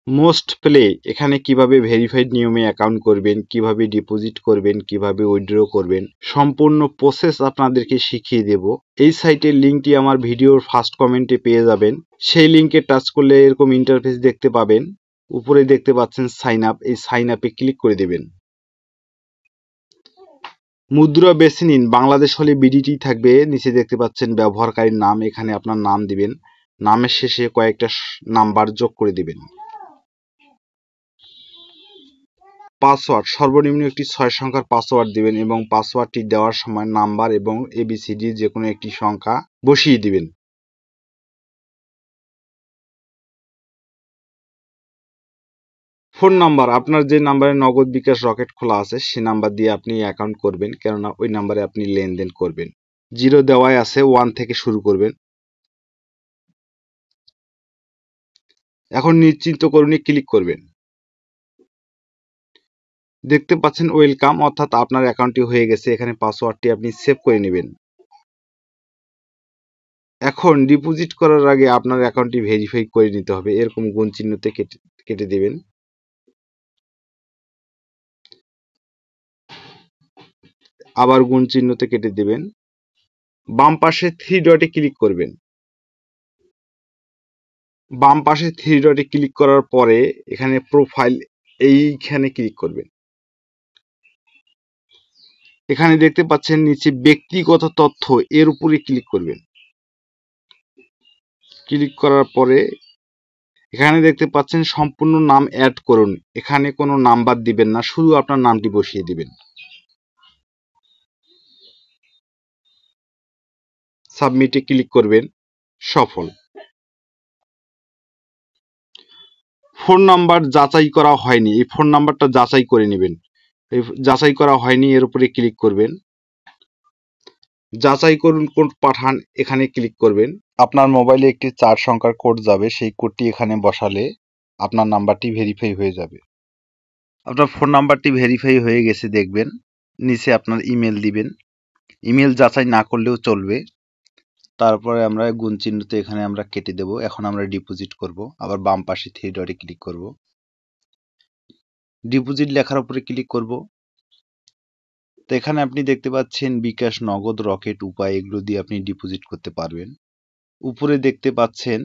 Most play এখানে কিভাবে verified নিয়মে অ্যাকাউন্ট করবেন, কিভাবে ডিপোজিট করবেন, কিভাবে উইথড্র করবেন, সম্পূর্ণ প্রসেস আপনাদেরকে শিখিয়ে দেব। এই সাইটের লিঙ্কটি আমার ভিডিওর ফার্স্ট কমেন্টে পেয়ে যাবেন। সেই লিঙ্কে টাচ করলে এরকম ইন্টারফেস দেখতে পাবেন। উপরে দেখতে পাচ্ছেন সাইন আপ, এই সাইন আপে ক্লিক করে দেবেন। মুদ্রা বেছে নিন, বাংলাদেশ হলে বিডিটি থাকবে। নিচে দেখতে পাচ্ছেন ব্যবহারকারীর নাম, এখানে আপনার নাম দিবেন। নামের শেষে কয়েকটা নাম্বার যোগ করে দিবেন। পাসওয়ার্ড সর্বনিম্ন একটি 6 সংখ্যার পাসওয়ার্ড দিবেন এবং পাসওয়ার্ডটি দেওয়ার সময় নাম্বার এবং এবিসিডি যে কোনো একটি সংখ্যা বসিয়ে দিবেন। ফোন নাম্বার আপনার যে নাম্বারে নগদ বিকাশ রকেট খোলা আছে সে নাম্বার দিয়ে আপনি অ্যাকাউন্ট করবেন, কেননা ওই নাম্বারে আপনি লেনদেন করবেন। 0 দেওয়াই আছে, 1 থেকে শুরু করবেন। এখন নিশ্চিন্তকরণে ক্লিক করবেন। দেখতে পাচ্ছেন ওয়েলকাম, অর্থাৎ আপনার অ্যাকাউন্টটি হয়ে গেছে। এখানে পাসওয়ার্ডটি আপনি সেভ করে নেবেন। এখন ডিপোজিট করার আগে আপনার অ্যাকাউন্টটি ভেরিফাই করে নিতে হবে, এরকম গুণ চিহ্নতে কেটে দেবেন। আবার গুণ চিহ্নতে কেটে দেবেন। বাম পাশে 3 ডটে ক্লিক করবেন। বাম পাশে 3 ডটে ক্লিক করার পরে এখানে প্রোফাইল, এইখানে ক্লিক করবেন। এখানে দেখতে পাচ্ছেন নিচে ব্যক্তিগত তথ্য, এর উপরে ক্লিক করবেন। ক্লিক করার পরে এখানে দেখতে পাচ্ছেন সম্পূর্ণ নাম অ্যাড করুন। এখানে কোনো নাম্বার দিবেন না, শুধু আপনার নামটি বসিয়ে দিবেন। সাবমিটে ক্লিক করবেন। সফল। ফোন নাম্বার যাচাই করা হয়নি, এই ফোন নাম্বারটা যাচাই করে নেবেন। এই যাচাই করা হয়নি, এর উপরে ক্লিক করবেন। যাচাই করুন কোড পাঠান, এখানে ক্লিক করবেন। আপনার মোবাইলে একটি 4 সংখ্যার কোড যাবে, সেই কোডটি এখানে বসালে আপনার নাম্বারটি ভেরিফাই হয়ে যাবে। আপনার ফোন নাম্বারটি ভেরিফাই হয়ে গেছে দেখবেন। নিচে আপনার ইমেল দিবেন। ইমেল যাচাই না করলেও চলবে। তারপরে আমরা গুণ চিহ্নতে এখানে আমরা কেটে দেব। এখন আমরা ডিপোজিট করব। আবার বাম পাশে 3 ডটে ক্লিক করব। ডিপোজিট লেখার উপরে ক্লিক করব। তো এখানে আপনি দেখতে পাচ্ছেন বিকাশ, নগদ, রকেট, উপায় এগুলো দিয়ে আপনি ডিপোজিট করতে পারবেন। উপরে দেখতে পাচ্ছেন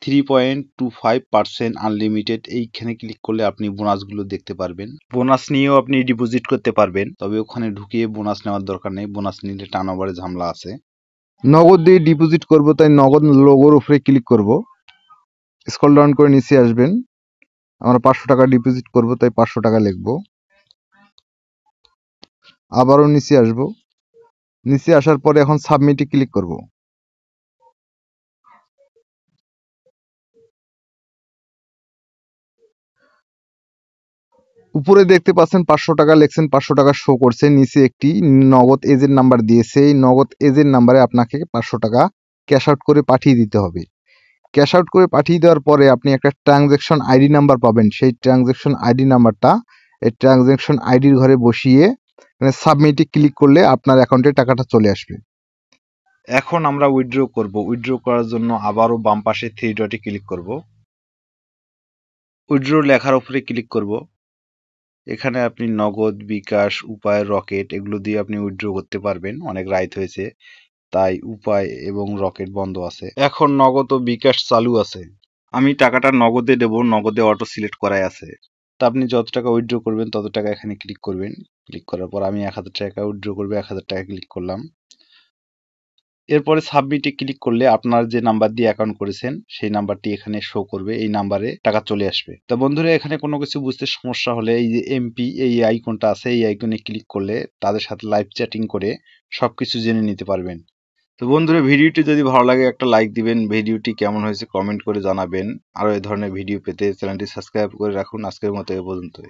3.25% আনলিমিটেড, এইখানে ক্লিক করলে আপনি বোনাসগুলো দেখতে পারবেন। বোনাস নিয়েও আপনি ডিপোজিট করতে পারবেন, তবে ওখানে ঢুকিয়ে বোনাস নেওয়ার দরকার নেই, বোনাস নিলে টার্নওভারে ঝামেলা আছে। নগদ দিয়ে ডিপোজিট করব, তাই নগদ লোগোর উপরে ক্লিক করব। স্ক্রল ডাউন করে নিচে আসবেন। আমরা 500 টাকা ডিপোজিট করব, তাই 500 টাকা লিখব। আবারও নিচে আসব। নিচে আসার পরে এখন সাবমিটে ক্লিক করব। উপরে দেখতে পাচ্ছেন 500 টাকা লিখছেন, 500 টাকা শো করছে। নিচে একটি নগদ এজেন্ট নাম্বার দিয়েছে, এই নগদ এজেন্ট নাম্বারে আপনাকে 500 টাকা ক্যাশ আউট করে পাঠিয়ে দিতে হবে। ক্যাশ আউট করে পাঠিয়ে দেওয়ার পরে আপনি একটা ট্রানজ্যাকশন আইডি নাম্বার পাবেন। সেই ট্রানজ্যাকশন আইডি নাম্বারটা এই ট্রানজ্যাকশন আইডির ঘরে বসিয়ে সাবমিটে ক্লিক করলে আপনার অ্যাকাউন্টে টাকাটা চলে আসবে। এখন আমরা উইথড্র করব। উইথড্র করার জন্য আবারও বাম পাশে 3 ডটে ক্লিক করব। উইথড্র লেখার উপরে ক্লিক করব। এখানে আপনি নগদ, বিকাশ, উপায়, রকেট এগুলো দিয়ে আপনি উইথড্র করতে পারবেন। অনেক রাইট হয়েছে, তাই উপায় এবং রকেট বন্ধ আছে। এখন নগদ ও বিকাশ চালু আছে। আমি টাকাটা নগদে দেব, নগদে অটো সিলেক্ট করাই আছে। তা আপনি যত টাকা উইথড্র করবেন তত টাকা এখানে ক্লিক করবেন। ক্লিক করার পর আমি 1000 টাকা উইথড্র করবো, 1000 টাকা ক্লিক করলাম। এরপরে সাবমিটে ক্লিক করলে আপনার যে নাম্বার দিয়ে অ্যাকাউন্ট করেছেন সেই নাম্বারটি এখানে শো করবে, এই নাম্বারে টাকা চলে আসবে। তো বন্ধুরা, এখানে কোনো কিছু বুঝতে সমস্যা হলে এই যে এমপি এই আইকনটা আছে, এই আইকনে ক্লিক করলে তাদের সাথে লাইভ চ্যাটিং করে সবকিছু জেনে নিতে পারবেন। তো বন্ধুরা, ভিডিওটি যদি ভালো লাগে একটা লাইক দিবেন, ভিডিওটি কেমন হয়েছে কমেন্ট করে জানাবেন। আরও এই ধরনের ভিডিও পেতে চ্যানেলটি সাবস্ক্রাইব করে রাখুন। আজকের মতো এ পর্যন্তই।